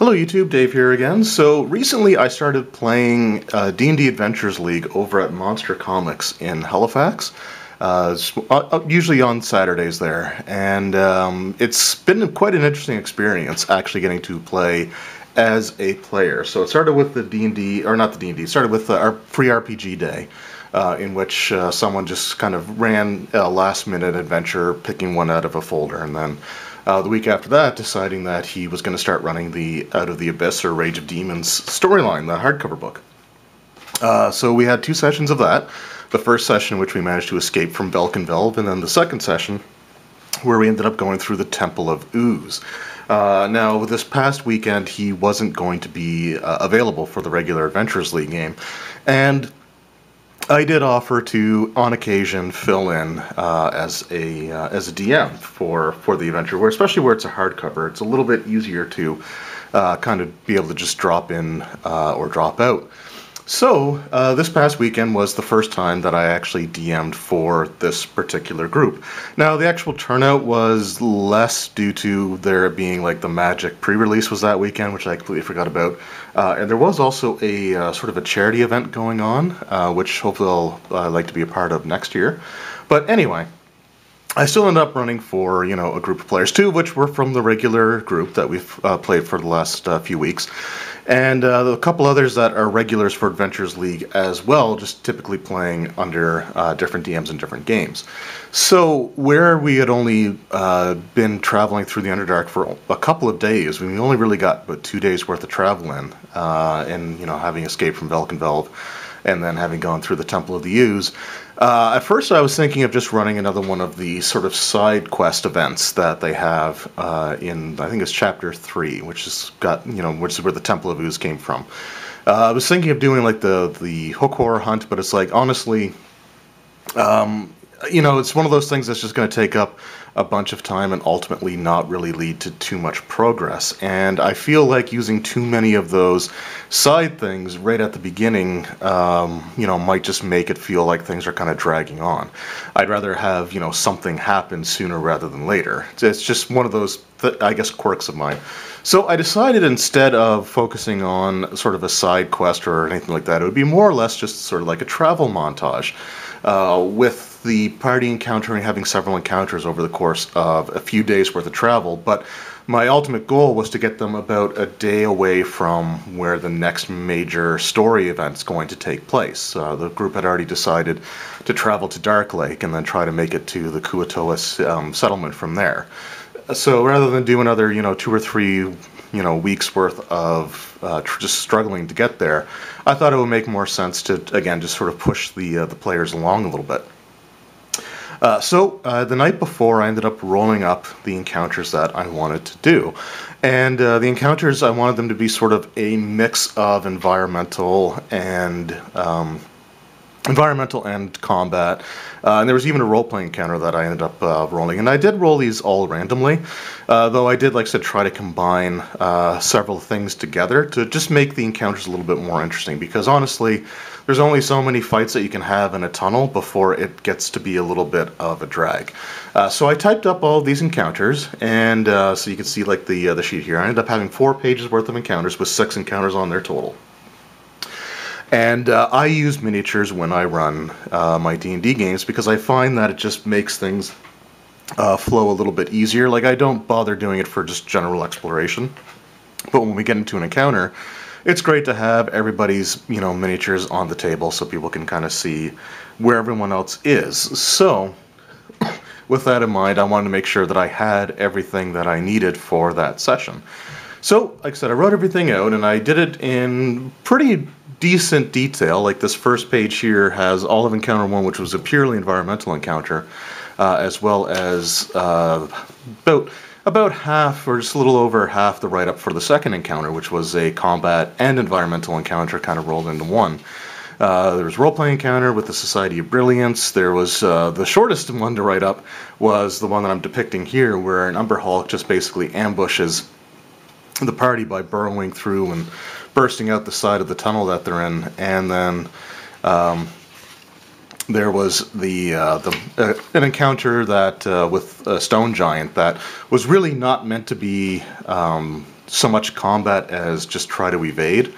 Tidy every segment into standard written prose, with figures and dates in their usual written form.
Hello YouTube, Dave here again. So recently I started playing D&D Adventures League over at Monster Comics in Halifax. Usually on Saturdays there, and it's been quite an interesting experience actually getting to play as a player. So it started with the D&D, or not the D&D, it started with our free RPG day. In which someone just kind of ran a last-minute adventure, picking one out of a folder, and then the week after that, deciding that he was going to start running the Out of the Abyss or Rage of Demons storyline, the hardcover book. So we had two sessions of that. The first session, in which we managed to escape from Belk and Velv, and then the second session, where we ended up going through the Temple of Ooze. Now, this past weekend, he wasn't going to be available for the regular Adventures League game, and I did offer to, on occasion, fill in as a DM for the adventure, especially where it's a hardcover. It's a little bit easier to kind of be able to just drop in or drop out. So this past weekend was the first time that I actually DM'd for this particular group. Now the actual turnout was less due to there being like the Magic pre-release was that weekend, which I completely forgot about. And there was also a sort of a charity event going on, which hopefully I'll like to be a part of next year. But anyway, I still ended up running for, a group of players, two of which were from the regular group that we've played for the last few weeks. And a couple others that are regulars for Adventures League as well, just typically playing under different DMs in different games. So where we had only been traveling through the Underdark for a couple of days, we only really got about 2 days worth of travel in, and having escaped from Velk and Velv, and then having gone through the Temple of the Ooze. At first I was thinking of just running another one of the sort of side quest events that they have in, I think it's chapter 3, which is which is where the Temple of Ooze came from. I was thinking of doing like the hook horror hunt, but it's like, honestly, it's one of those things that's just going to take up a bunch of time and ultimately not really lead to too much progress. And I feel like using too many of those side things right at the beginning, might just make it feel like things are kind of dragging on. I'd rather have, something happen sooner rather than later. It's just one of those, I guess, quirks of mine. So I decided instead of focusing on sort of a side quest or anything like that, it would be more or less just sort of like a travel montage, with the party encountering, having several encounters over the course of a few days worth of travel. But my ultimate goal was to get them about a day away from where the next major story event's going to take place. The group had already decided to travel to Dark Lake and then try to make it to the Kuo-toa settlement from there. So rather than do another, 2 or 3, weeks worth of just struggling to get there, I thought it would make more sense to, again, just sort of push the players along a little bit. So the night before, I ended up rolling up the encounters that I wanted to do. And the encounters, I wanted them to be sort of a mix of environmental and combat. And there was even a role-playing encounter that I ended up rolling. And I did roll these all randomly, though I did, like I said, try to combine several things together to just make the encounters a little bit more interesting. Because honestly, there's only so many fights that you can have in a tunnel before it gets to be a little bit of a drag. So I typed up all of these encounters, and so you can see like the sheet here. I ended up having 4 pages worth of encounters with 6 encounters on there total. And I use miniatures when I run my D&D games because I find that it just makes things flow a little bit easier. Like, I don't bother doing it for just general exploration, but when we get into an encounter, it's great to have everybody's, miniatures on the table so people can kind of see where everyone else is. So, with that in mind, I wanted to make sure that I had everything that I needed for that session. So, like I said, I wrote everything out, and I did it in pretty decent detail. Like, this first page here has all of Encounter 1, which was a purely environmental encounter, as well as about half, or just a little over half, the write-up for the second encounter, which was a combat and environmental encounter kind of rolled into one. There was a role-playing encounter with the Society of Brilliance. There was the shortest one to write up was the one that I'm depicting here, where an Umber Hulk just basically ambushes the party by burrowing through and bursting out the side of the tunnel that they're in. And then there was an encounter that with a stone giant that was really not meant to be so much combat as just try to evade.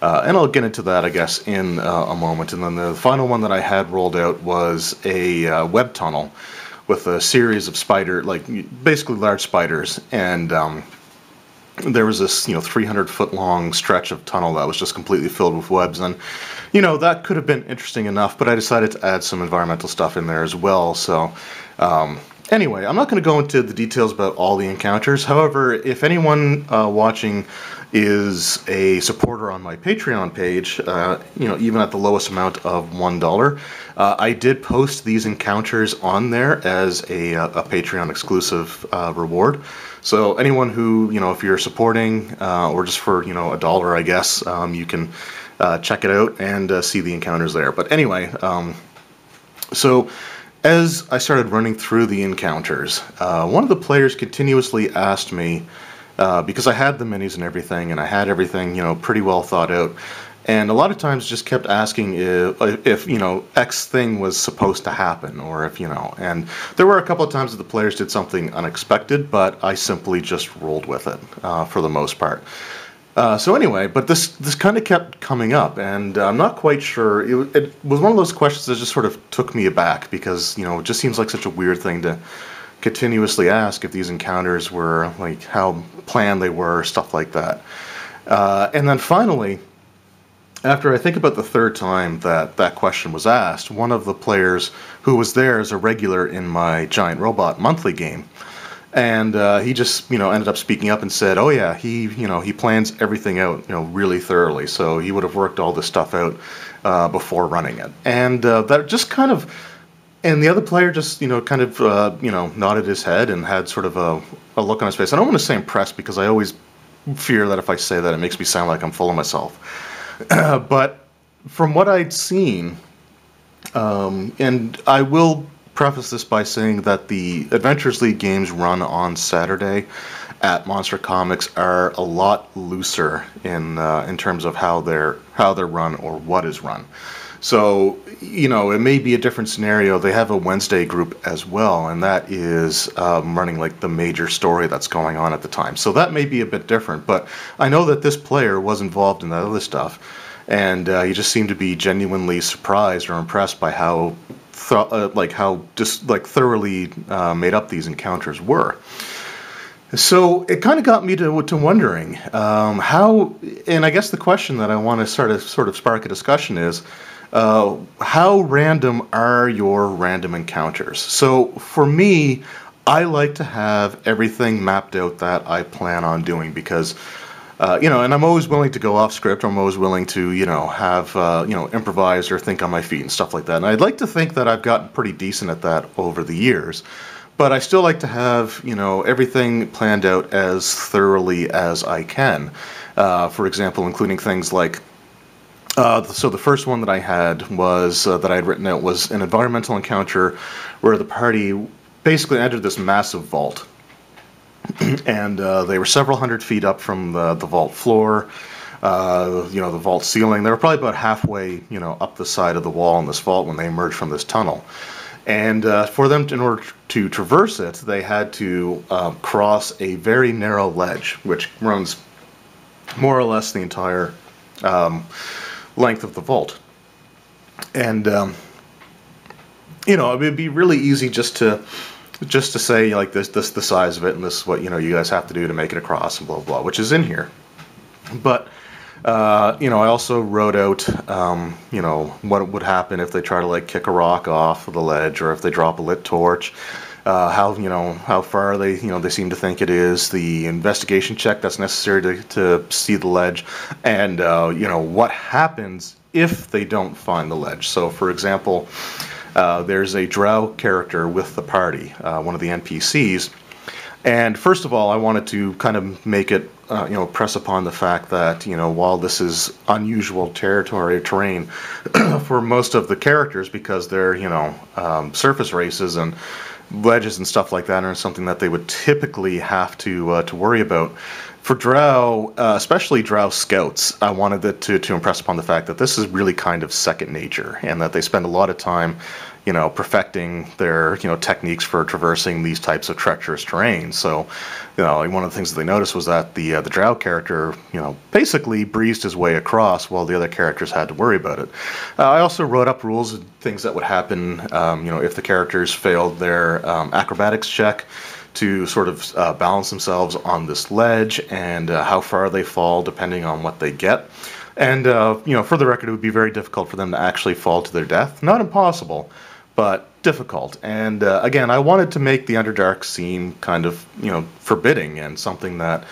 And I'll get into that, I guess, in a moment. And then the final one that I had rolled out was a web tunnel with a series of basically large spiders. And there was this, 300-foot long stretch of tunnel that was just completely filled with webs. And, that could have been interesting enough, but I decided to add some environmental stuff in there as well. So, anyway, I'm not going to go into the details about all the encounters. However, if anyone watching is a supporter on my Patreon page, even at the lowest amount of $1, I did post these encounters on there as a Patreon exclusive reward. So anyone who, if you're supporting, or just for, $1, I guess, you can check it out and see the encounters there. But anyway, so as I started running through the encounters, one of the players continuously asked me, because I had the minis and everything, and I had everything, pretty well thought out, and a lot of times just kept asking if X thing was supposed to happen, or if, and there were a couple of times that the players did something unexpected, but I simply just rolled with it, for the most part. So anyway, but this kind of kept coming up, and I'm not quite sure. It was one of those questions that just sort of took me aback, because, it just seems like such a weird thing to continuously ask if these encounters were, like, how planned they were, stuff like that. And then finally, after I think about the third time that question was asked, one of the players who was there as a regular in my Giant Robot monthly game, and he just, ended up speaking up and said, oh yeah, he plans everything out, really thoroughly. So he would have worked all this stuff out before running it. And that just kind of, and the other player just, kind of, nodded his head and had sort of a look on his face. I don't want to say impressed, because I always fear that if I say that, it makes me sound like I'm full of myself. But from what I'd seen, and I will preface this by saying that the Adventures League games run on Saturday at Monster Comics are a lot looser in terms of how they're run or what is run. So, it may be a different scenario. They have a Wednesday group as well, and that is running like the major story that's going on at the time. So that may be a bit different, but I know that this player was involved in that other stuff, and he just seemed to be genuinely surprised or impressed by how thoroughly made up these encounters were. So it kind of got me to wondering how, and I guess the question that I want to sort of spark a discussion is, how random are your random encounters? So for me, I like to have everything mapped out that I plan on doing, because and I'm always willing to go off script. I'm always willing to, have, improvise or think on my feet and stuff like that. And I'd like to think that I've gotten pretty decent at that over the years. But I still like to have, everything planned out as thoroughly as I can. For example, including things like, so the first one that I had was, that I had written out, was an environmental encounter where the party basically entered this massive vault. And they were several hundred feet up from the vault floor, the vault ceiling. They were probably about halfway, up the side of the wall in this vault when they emerged from this tunnel. And for them, in order to traverse it, they had to cross a very narrow ledge, which runs more or less the entire length of the vault. And, it would be really easy just to say, like, this the size of it, and this is what, you guys have to do to make it across, and blah, blah, which is in here. But, I also wrote out, what would happen if they try to, like, kick a rock off of the ledge, or if they drop a lit torch, how far they seem to think it is, the investigation check that's necessary to see the ledge, and, what happens if they don't find the ledge. So, for example, there's a drow character with the party, one of the NPCs, and first of all, I wanted to kind of make it, press upon the fact that, while this is unusual terrain for most of the characters, because they're, surface races, and ledges and stuff like that aren't something that they would typically have to worry about. For drow, especially drow scouts, I wanted it to impress upon the fact that this is really kind of second nature, and that they spend a lot of time, perfecting their, techniques for traversing these types of treacherous terrain. So, like one of the things that they noticed was that the Drow character, basically breezed his way across while the other characters had to worry about it. I also wrote up rules and things that would happen, if the characters failed their acrobatics check to sort of balance themselves on this ledge, and how far they fall depending on what they get. And, for the record, it would be very difficult for them to actually fall to their death. Not impossible, but difficult. And, again, I wanted to make the Underdark seem kind of, forbidding and something that,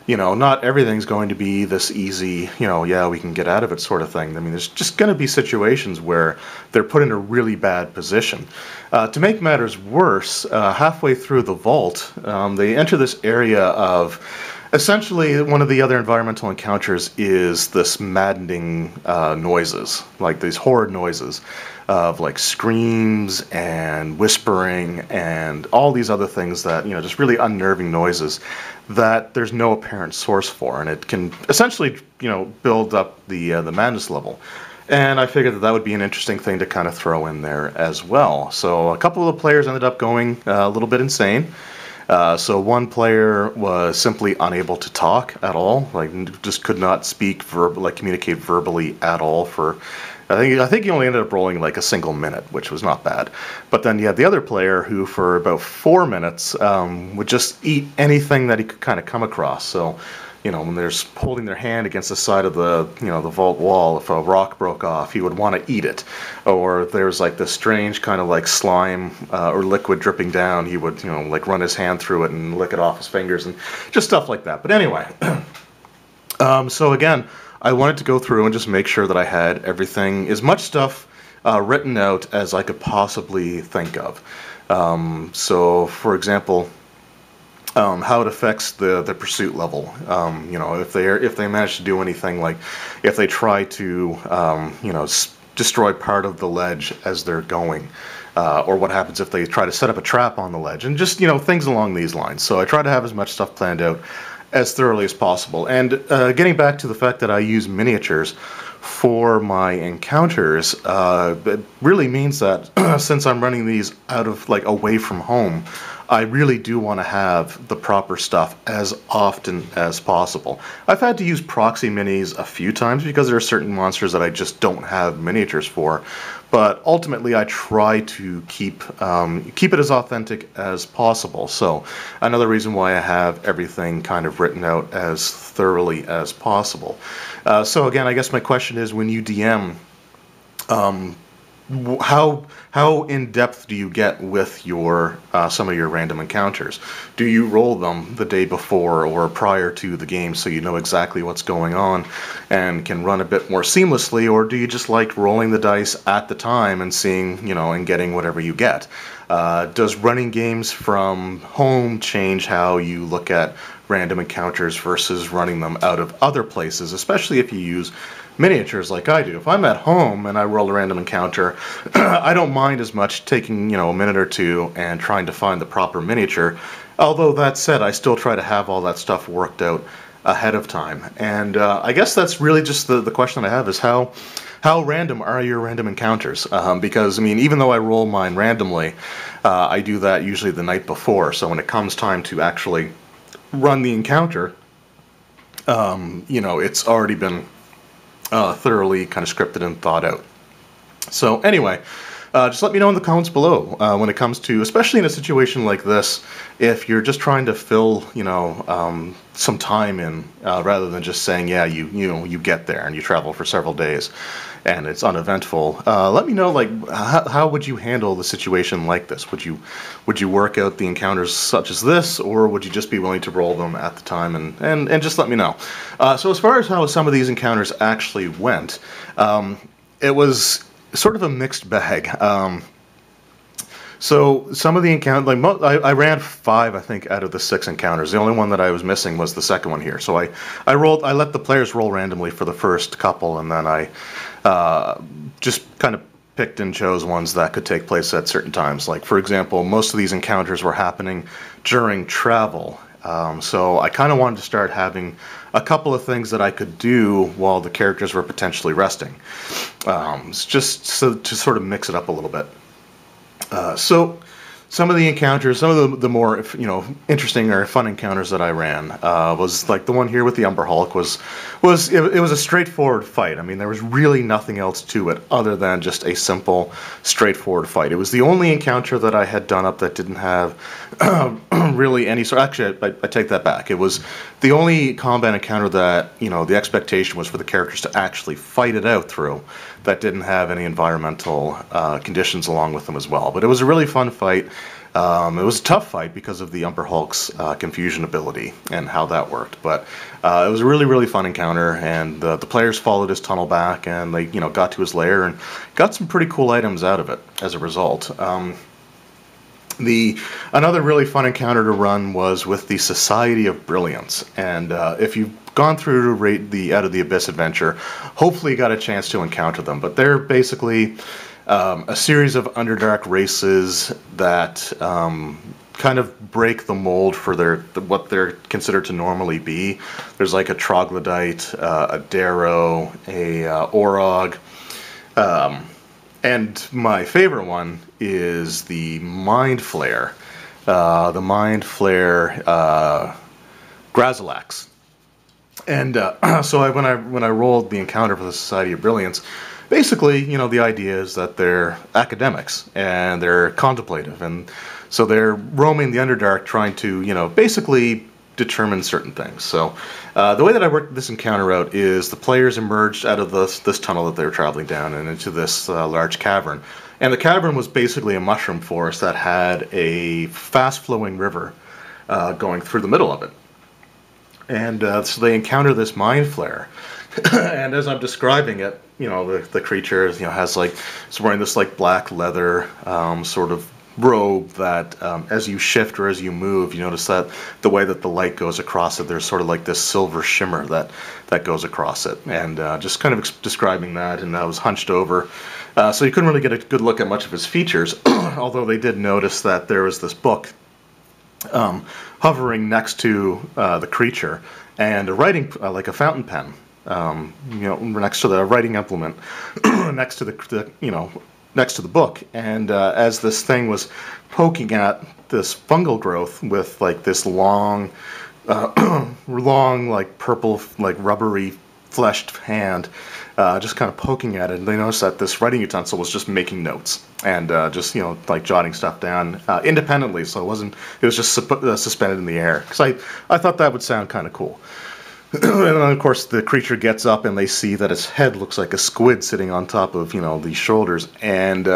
not everything's going to be this easy, yeah, we can get out of it sort of thing. I mean, there's just going to be situations where they're put in a really bad position. To make matters worse, halfway through the vault, they enter this area of, essentially, one of the other environmental encounters is this maddening noises, like these horrid noises of like screams and whispering and all these other things that, just really unnerving noises that there's no apparent source for, and it can essentially, build up the madness level. And I figured that would be an interesting thing to kind of throw in there as well. So a couple of the players ended up going a little bit insane. So one player was simply unable to talk at all, like just could not speak communicate verbally at all for, I think he only ended up rolling like a single minute, which was not bad. But then you had the other player who for about 4 minutes would just eat anything that he could kind of come across. So, when they're holding their hand against the side of the, the vault wall, if a rock broke off, he would want to eat it. Or if there's like this strange kind of like slime or liquid dripping down, he would, like run his hand through it and lick it off his fingers and just stuff like that. But anyway, so again, I wanted to go through and just make sure that I had everything, as much stuff written out as I could possibly think of. So, for example, how it affects the pursuit level. If they manage to do anything, like if they try to destroy part of the ledge as they're going, or what happens if they try to set up a trap on the ledge, and just things along these lines. So I try to have as much stuff planned out as thoroughly as possible. And getting back to the fact that I use miniatures for my encounters, it really means that since I'm running these out of away from home, I really do want to have the proper stuff as often as possible. I've had to use proxy minis a few times because there are certain monsters that I just don't have miniatures for, but ultimately I try to keep it as authentic as possible. So another reason why I have everything kind of written out as thoroughly as possible. So again, I guess my question is, when you DM, how in depth do you get with your some of your random encounters? Do you roll them the day before or prior to the game so you know exactly what's going on and can run a bit more seamlessly, or do you just like rolling the dice at the time and seeing, and getting whatever you get? Does running games from home change how you look at random encounters versus running them out of other places, especially if you use miniatures like I do? If I'm at home and I roll a random encounter, I don't mind as much taking, a minute or two and trying to find the proper miniature. Although that said, I still try to have all that stuff worked out ahead of time. And I guess that's really just the question I have, is how random are your random encounters? Because, I mean, even though I roll mine randomly, I do that usually the night before. So when it comes time to actually run the encounter, it's already been thoroughly kind of scripted and thought out. So anyway, just let me know in the comments below when it comes to, especially in a situation like this, if you're just trying to fill, some time in, rather than just saying, yeah, you get there and you travel for several days and it's uneventful. Let me know, how would you handle the situation like this? Would you work out the encounters such as this, or would you just be willing to roll them at the time? And just let me know. So as far as how some of these encounters actually went, it was sort of a mixed bag. So some of the encounters, I ran 5, I think, out of the 6 encounters. The only one that I was missing was the second one here. So I let the players roll randomly for the first couple, and then I just kind of picked and chose ones that could take place at certain times. Like, for example, most of these encounters were happening during travel. So I kind of wanted to start having a couple of things that I could do while the characters were potentially resting. Just so to sort of mix it up a little bit. So some of the encounters, some of the more interesting or fun encounters that I ran was like the one here with the Umber Hulk it was a straightforward fight. I mean, there was really nothing else to it other than just a simple, straightforward fight. It was the only encounter that I had done up that didn't have really any sort. Actually, I take that back. It was the only combat encounter that the expectation was for the characters to actually fight it out through, that didn't have any environmental conditions along with them as well. But it was a really fun fight. It was a tough fight because of the Umber Hulk's confusion ability and how that worked. But it was a really, really fun encounter, and the players followed his tunnel back, and they got to his lair and got some pretty cool items out of it as a result. Another really fun encounter to run was with the Society of Brilliance, and if you've gone through the Out of the Abyss adventure, hopefully you got a chance to encounter them. But they're basically a series of Underdark races that kind of break the mold for what they're considered to normally be. There's like a Troglodyte, a Darrow, a Orog. And my favorite one is the Mind Flayer. The Mind Flayer Grazilax. And so when I rolled the encounter for the Society of Brilliance, basically, the idea is that they're academics and they're contemplative, and so they're roaming the Underdark trying to, basically determine certain things. So the way that I worked this encounter out is the players emerged out of this tunnel that they were traveling down and into this large cavern. And the cavern was basically a mushroom forest that had a fast-flowing river going through the middle of it. And so they encounter this Mind Flayer. And as I'm describing it, the creature has it's wearing this black leather sort of robe that as you shift or as you move, you notice that the way that the light goes across it, there's sort of like this silver shimmer that goes across it. And just kind of describing that, and I was hunched over, so you couldn't really get a good look at much of his features, although they did notice that there was this book hovering next to the creature, and a writing, like a fountain pen, next to the writing implement, next to next to the book. And as this thing was poking at this fungal growth with this long, purple, rubbery fleshed hand, just kind of poking at it, and they noticed that this writing utensil was just making notes and just jotting stuff down independently. So it was just suspended in the air, because I thought that would sound kind of cool. And then, of course, the creature gets up, and they see that its head looks like a squid sitting on top of these shoulders. And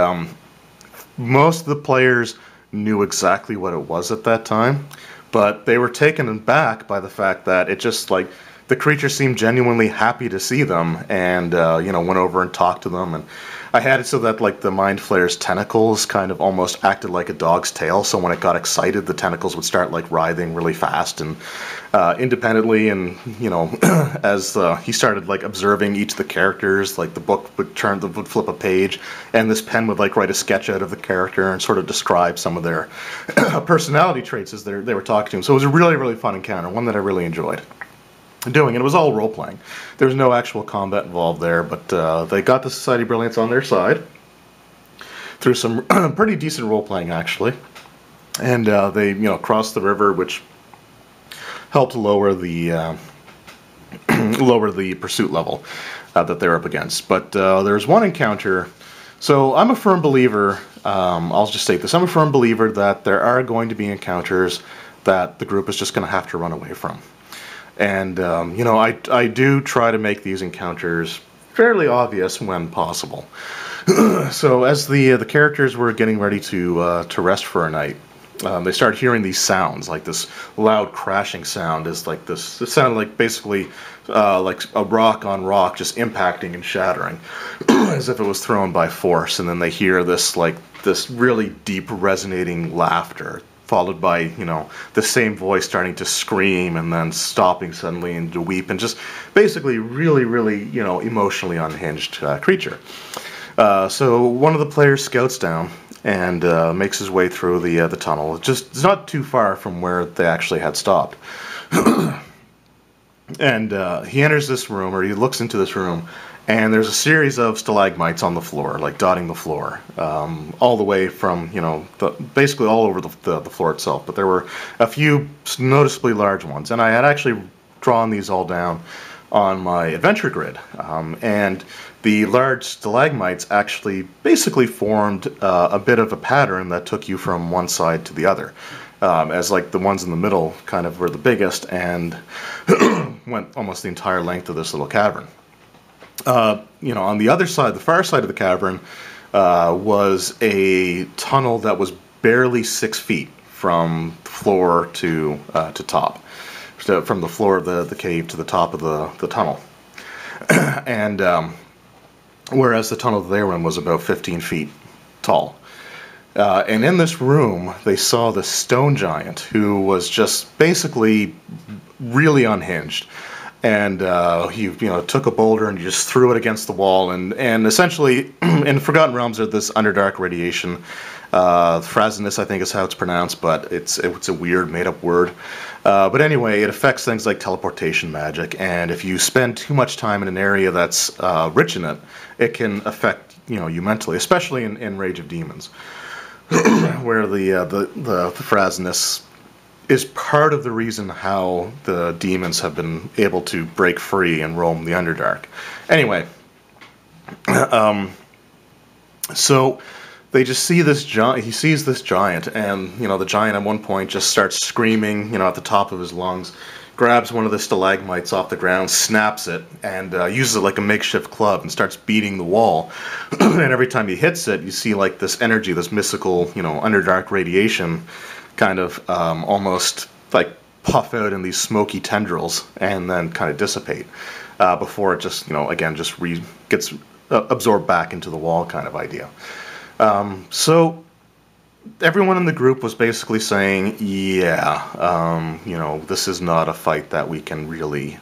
most of the players knew exactly what it was at that time, but they were taken aback by the fact that it just the creature seemed genuinely happy to see them, and went over and talked to them. And I had it so that the Mind Flayer's tentacles kind of almost acted like a dog's tail, so when it got excited, the tentacles would start writhing really fast and independently. And as he started observing each of the characters, the book would flip a page, and this pen would write a sketch out of the character and sort of describe some of their personality traits as they were talking to him. So it was a really, really fun encounter, one that I really enjoyed doing. And it was all role-playing. There was no actual combat involved there, but they got the Society of Brilliance on their side through some pretty decent role-playing, actually. And they crossed the river, which helped lower the pursuit level that they're up against. But there's one encounter. So I'm a firm believer, I'll just state this, I'm a firm believer that there are going to be encounters that the group is just going to have to run away from. And, I do try to make these encounters fairly obvious when possible. So as the characters were getting ready to rest for a night, they started hearing these sounds, this loud crashing sound. It sounded basically like a rock on rock just impacting and shattering, as if it was thrown by force. And then they hear this really deep resonating laughter, followed by, the same voice starting to scream and then stopping suddenly and to weep, and just basically really, really, emotionally unhinged creature. So one of the players scouts down and makes his way through the tunnel. It's not too far from where they actually had stopped. And he enters this room, or he looks into this room, And there's a series of stalagmites on the floor, like dotting the floor, all the way from, basically all over the floor itself. But there were a few noticeably large ones, and I had actually drawn these all down on my adventure grid. And the large stalagmites actually basically formed a bit of a pattern that took you from one side to the other. As like the ones in the middle kind of were the biggest and went almost the entire length of this little cavern. On the other side, the far side of the cavern, was a tunnel that was barely 6 feet from floor to top. So from the floor of the cave to the top of the tunnel. And whereas the tunnel that they were in was about 15 feet tall. And in this room, they saw the stone giant, who was just basically really unhinged. And he took a boulder and just threw it against the wall, and essentially in Forgotten Realms there's this Underdark radiation. Frasinus, I think, is how it's pronounced, but it's a weird made-up word. But anyway, it affects things like teleportation magic, and if you spend too much time in an area that's rich in it, it can affect you mentally, especially in Rage of Demons, where the Frasinus is part of the reason how the demons have been able to break free and roam the Underdark. Anyway, so they just see this giant. He sees this giant, and the giant at one point just starts screaming, at the top of his lungs, grabs one of the stalagmites off the ground, snaps it, and uses it like a makeshift club and starts beating the wall. And every time he hits it, you see like this energy, this mystical, Underdark radiation kind of almost like puff out in these smoky tendrils and then kind of dissipate before it just, again, just gets absorbed back into the wall kind of idea. So everyone in the group was basically saying, this is not a fight that we can really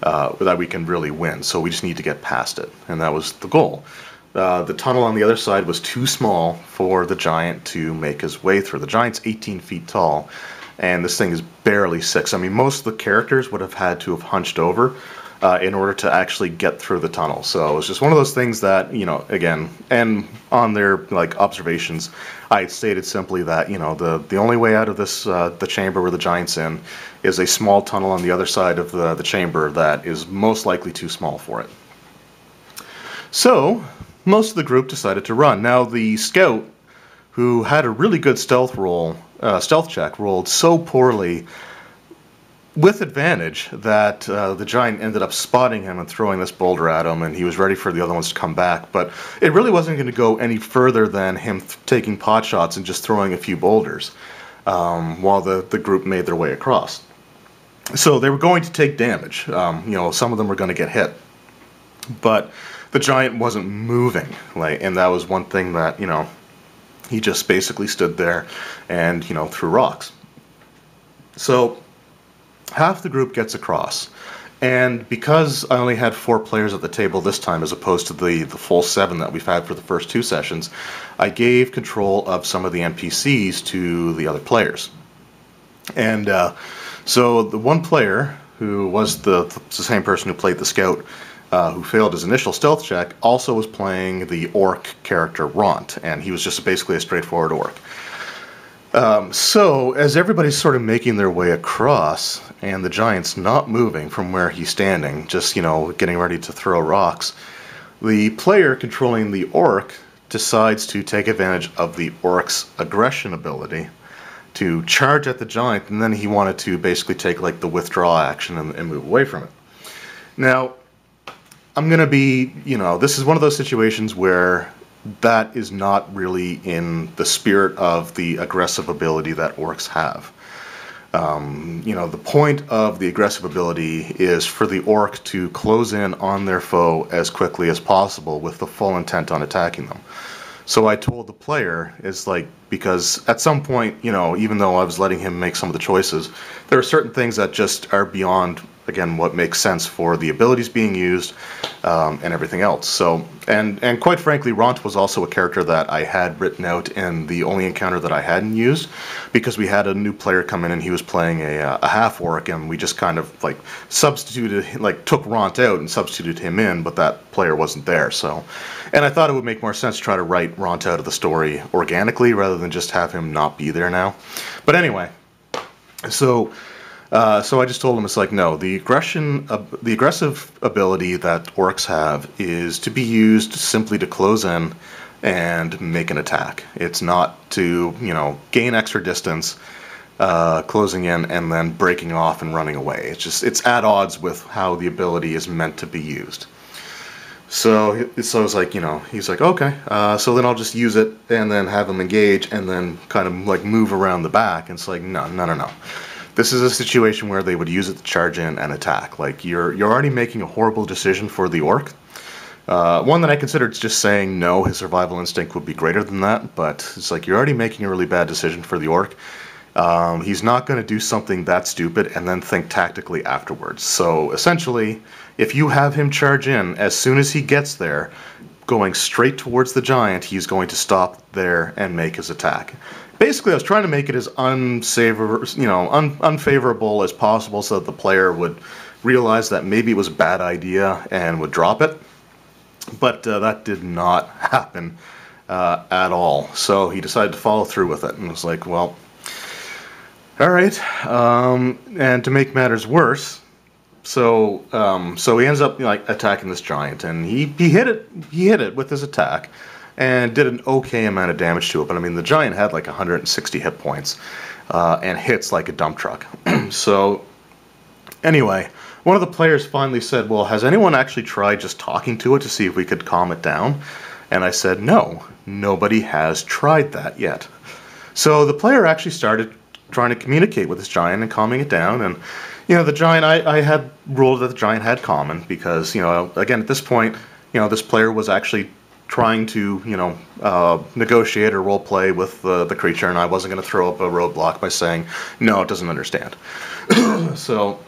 win, so we just need to get past it. And that was the goal. The tunnel on the other side was too small for the giant to make his way through. The giant's 18 feet tall, and this thing is barely 6. I mean, most of the characters would have had to have hunched over in order to actually get through the tunnel. So it was just one of those things that, again, and on their observations, I had stated simply that, the only way out of this, the chamber where the giant's in, is a small tunnel on the other side of the chamber that is most likely too small for it. So most of the group decided to run. Now the scout, who had a really good stealth check, rolled so poorly with advantage that the giant ended up spotting him and throwing this boulder at him, and he was ready for the other ones to come back. But it really wasn't going to go any further than him taking pot shots and just throwing a few boulders while the group made their way across. So they were going to take damage. Some of them were going to get hit. But the giant wasn't moving, and that was one thing that, he just basically stood there and, threw rocks. So half the group gets across, and because I only had 4 players at the table this time as opposed to the full 7 that we've had for the first 2 sessions, I gave control of some of the NPCs to the other players. And so the one player, who was the same person who played the scout, who failed his initial stealth check, also was playing the orc character Ront, and he was just basically a straightforward orc. So as everybody's sort of making their way across, and the giant's not moving from where he's standing, just, getting ready to throw rocks, the player controlling the orc decides to take advantage of the orc's aggression ability to charge at the giant, and then he wanted to basically take like the withdraw action and move away from it. Now, I'm going to be, this is one of those situations where that is not really in the spirit of the aggressive ability that orcs have. The point of the aggressive ability is for the orc to close in on their foe as quickly as possible with the full intent on attacking them. So I told the player, because at some point, even though I was letting him make some of the choices, there are certain things that just are beyond again, what makes sense for the abilities being used, and everything else. So, and quite frankly, Ront was also a character that I had written out in the only encounter that I hadn't used, because we had a new player come in and he was playing a half orc, and we just kind of like substituted, like took Ront out and substituted him in, but that player wasn't there. So, and I thought it would make more sense to try to write Ront out of the story organically rather than just have him not be there now. But anyway, so. So I just told him, it's like, no, the aggressive ability that orcs have is to be used simply to close in and make an attack. It's not to, you know, gain extra distance, closing in and then breaking off and running away. It's at odds with how the ability is meant to be used. So I was like, you know, he's like, okay, so then I'll just use it and then have him engage and then kind of like move around the back. And it's like, no. This is a situation where they would use it to charge in and attack. Like, you're already making a horrible decision for the orc. One that I considered just saying no, his survival instinct would be greater than that, but it's like you're already making a really bad decision for the orc. He's not going to do something that stupid and then think tactically afterwards. So essentially, if you have him charge in, as soon as he gets there, going straight towards the giant, he's going to stop there and make his attack. Basically, I was trying to make it as unfavorable as possible so that the player would realize that maybe it was a bad idea and would drop it. But that did not happen at all. So he decided to follow through with it and was like, well, all right. And to make matters worse, so he ends up like attacking this giant, and he hit it with his attack. And did an okay amount of damage to it, but I mean the giant had like 160 hit points and hits like a dump truck. So anyway, one of the players finally said, well, has anyone actually tried just talking to it to see if we could calm it down? And I said, no, nobody has tried that yet. So the player actually started trying to communicate with this giant and calming it down. And you know, the giant, I had ruled that the giant had common because, you know, again at this point, you know, this player was actually trying to, you know, negotiate or role play with the creature, and I wasn't going to throw up a roadblock by saying, no, it doesn't understand. So,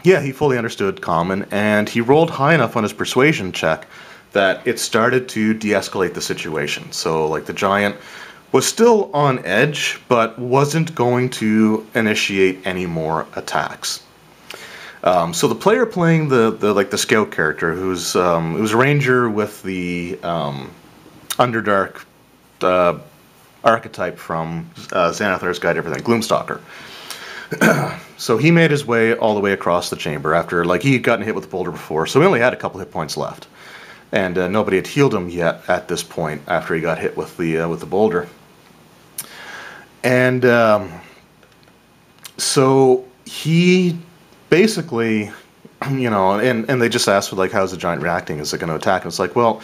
yeah, he fully understood common, and he rolled high enough on his persuasion check that it started to de-escalate the situation. So, like, the giant was still on edge, but wasn't going to initiate any more attacks. So the player playing the scout character, who's it was a ranger with the Underdark archetype from Xanathar's Guide to Everything, Gloomstalker. So he made his way all the way across the chamber after, like, he had gotten hit with the boulder before, so he only had a couple hit points left, and nobody had healed him yet at this point after he got hit with the boulder. And so he basically, you know, and they just asked for, like, how's the giant reacting? Is it going to attack? And it's like, well,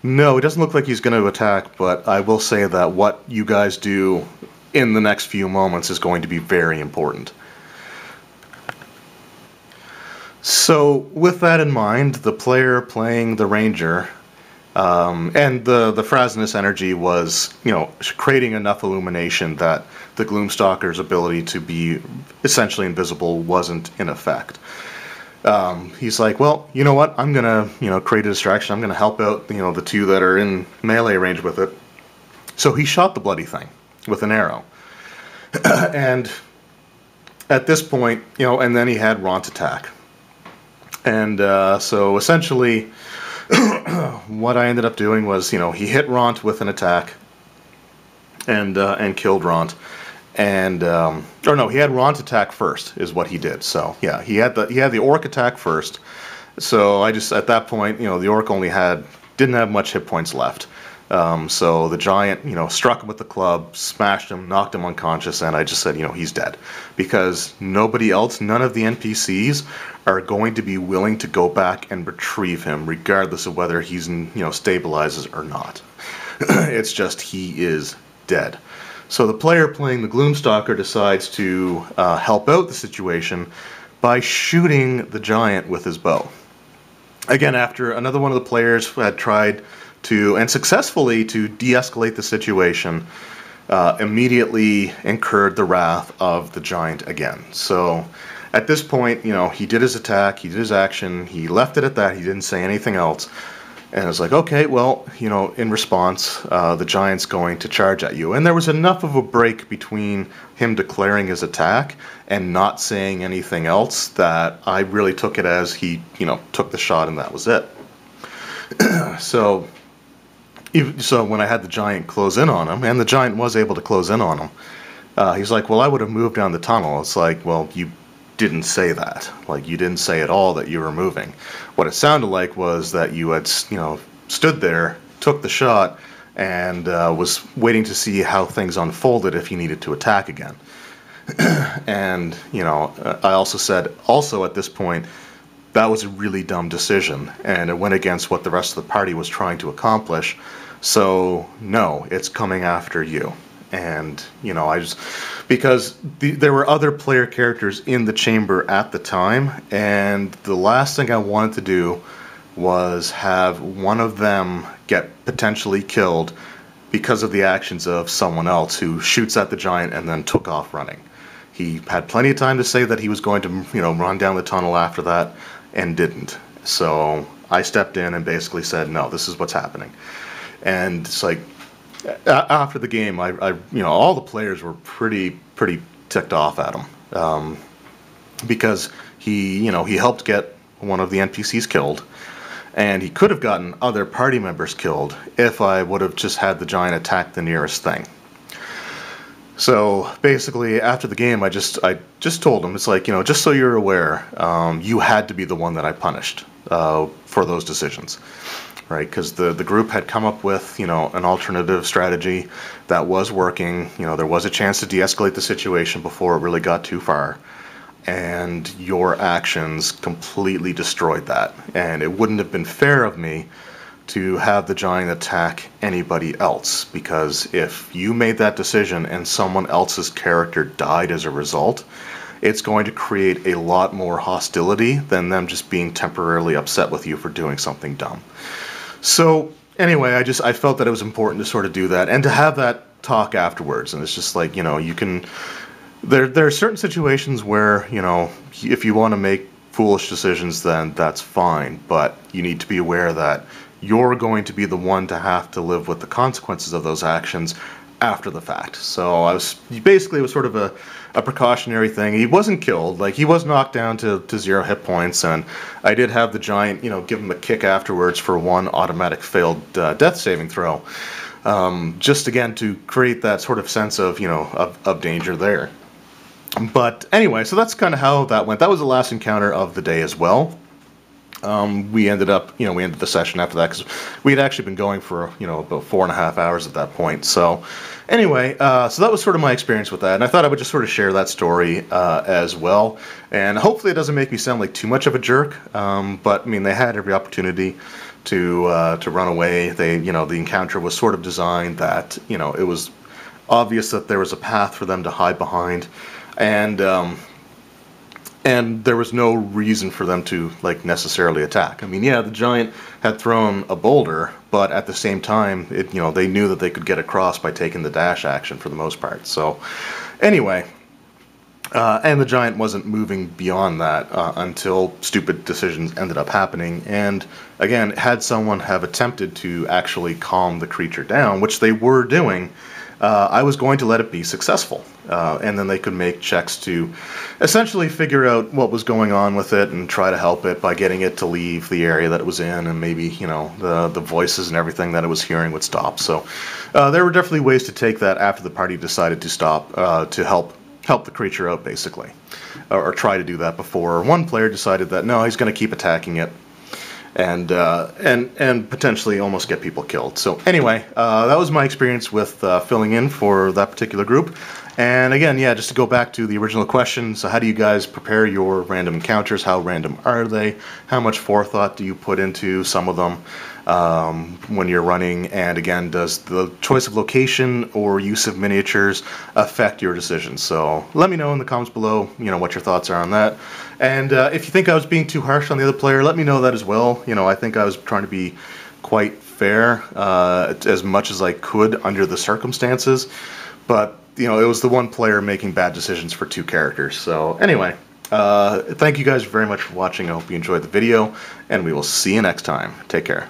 no, it doesn't look like he's going to attack, but I will say that what you guys do in the next few moments is going to be very important. So with that in mind, the player playing the ranger, and the Frasinus energy was, you know, creating enough illumination that the Gloomstalker's ability to be essentially invisible wasn't in effect. He's like, well, you know what, I'm gonna, you know, create a distraction, I'm gonna help out, you know, the two that are in melee range with it. So he shot the bloody thing with an arrow. And at this point, you know, and then he had Ront attack. And so essentially what I ended up doing was, you know, he hit Ront with an attack and killed Ront. And or no, he had Ront attack first is what he did. So yeah, he had the orc attack first. So I just, at that point, you know, the orc didn't have much hit points left. So the giant, you know, struck him with the club, smashed him, knocked him unconscious, and I just said, you know, he's dead. Because nobody else, none of the NPCs are going to be willing to go back and retrieve him, regardless of whether he's, you know, stabilizes or not. It's just, he is dead. So the player playing the Gloomstalker decides to help out the situation by shooting the giant with his bow. Again, after another one of the players had tried to, and successfully, to de-escalate the situation, immediately incurred the wrath of the giant again. So At this point, he did his attack, he did his action, he left it at that, he didn't say anything else. And I was like, okay, well, in response, the giant's going to charge at you. And there was enough of a break between him declaring his attack and not saying anything else that I really took it as he, took the shot and that was it. So when I had the giant close in on him, and the giant was able to close in on him, he's like, well, I would have moved down the tunnel. It's like, well, you didn't say that. Like, you didn't say at all that you were moving. What it sounded like was that you had, stood there, took the shot, and was waiting to see how things unfolded if you needed to attack again. And, I also said, at this point, that was a really dumb decision, and it went against what the rest of the party was trying to accomplish. So, no, it's coming after you. And, because there were other player characters in the chamber at the time, and the last thing I wanted to do was have one of them get potentially killed because of the actions of someone else who shoots at the giant and then took off running. He had plenty of time to say that he was going to, run down the tunnel after that, and didn't. So I stepped in and basically said, no, this is what's happening. And it's like, after the game, all the players were pretty ticked off at him, because he helped get one of the NPCs killed, and he could have gotten other party members killed if I would have just had the giant attack the nearest thing. So basically, after the game, I just told him, it's like, just so you're aware, you had to be the one that I punished for those decisions. Right, because the group had come up with, an alternative strategy that was working. There was a chance to de-escalate the situation before it really got too far. And your actions completely destroyed that. And it wouldn't have been fair of me to have the giant attack anybody else. Because if you made that decision and someone else's character died as a result, it's going to create a lot more hostility than them just being temporarily upset with you for doing something dumb. So anyway, I felt that it was important to sort of do that and to have that talk afterwards. And it's just like, you can, there are certain situations where, if you want to make foolish decisions, then that's fine. But you need to be aware that you're going to be the one to have to live with the consequences of those actions after the fact. So it was sort of a precautionary thing. He wasn't killed, like he was knocked down to 0 hit points, and I did have the giant, give him a kick afterwards for one automatic failed death saving throw, just again to create that sort of sense of, of danger there. But anyway, so that's kind of how that went. That was the last encounter of the day as well. We ended the session after that because we had actually been going for, about 4.5 hours at that point. So anyway, so that was sort of my experience with that. And I thought I would just sort of share that story as well. And hopefully it doesn't make me sound like too much of a jerk. But I mean, they had every opportunity to run away. The encounter was sort of designed that, it was obvious that there was a path for them to hide behind. And there was no reason for them to, necessarily attack. I mean, yeah, the giant had thrown a boulder, but at the same time, they knew that they could get across by taking the dash action for the most part. So, anyway, and the giant wasn't moving beyond that until stupid decisions ended up happening. And, again, had someone have attempted to actually calm the creature down, which they were doing, I was going to let it be successful. And then they could make checks to essentially figure out what was going on with it and try to help it by getting it to leave the area that it was in, and maybe, the voices and everything that it was hearing would stop. So there were definitely ways to take that after the party decided to stop, to help the creature out, basically. Or try to do that before one player decided that, no, he's going to keep attacking it. And potentially almost get people killed. So anyway, that was my experience with filling in for that particular group. And again, yeah, just to go back to the original question, so how do you guys prepare your random encounters? How random are they? How much forethought do you put into some of them when you're running? And again, does the choice of location or use of miniatures affect your decisions? So let me know in the comments below, what your thoughts are on that. And if you think I was being too harsh on the other player, let me know that as well. I think I was trying to be quite fair as much as I could under the circumstances. But, it was the one player making bad decisions for 2 characters. So anyway, Thank you guys very much for watching. I hope you enjoyed the video, and we will see you next time. Take care.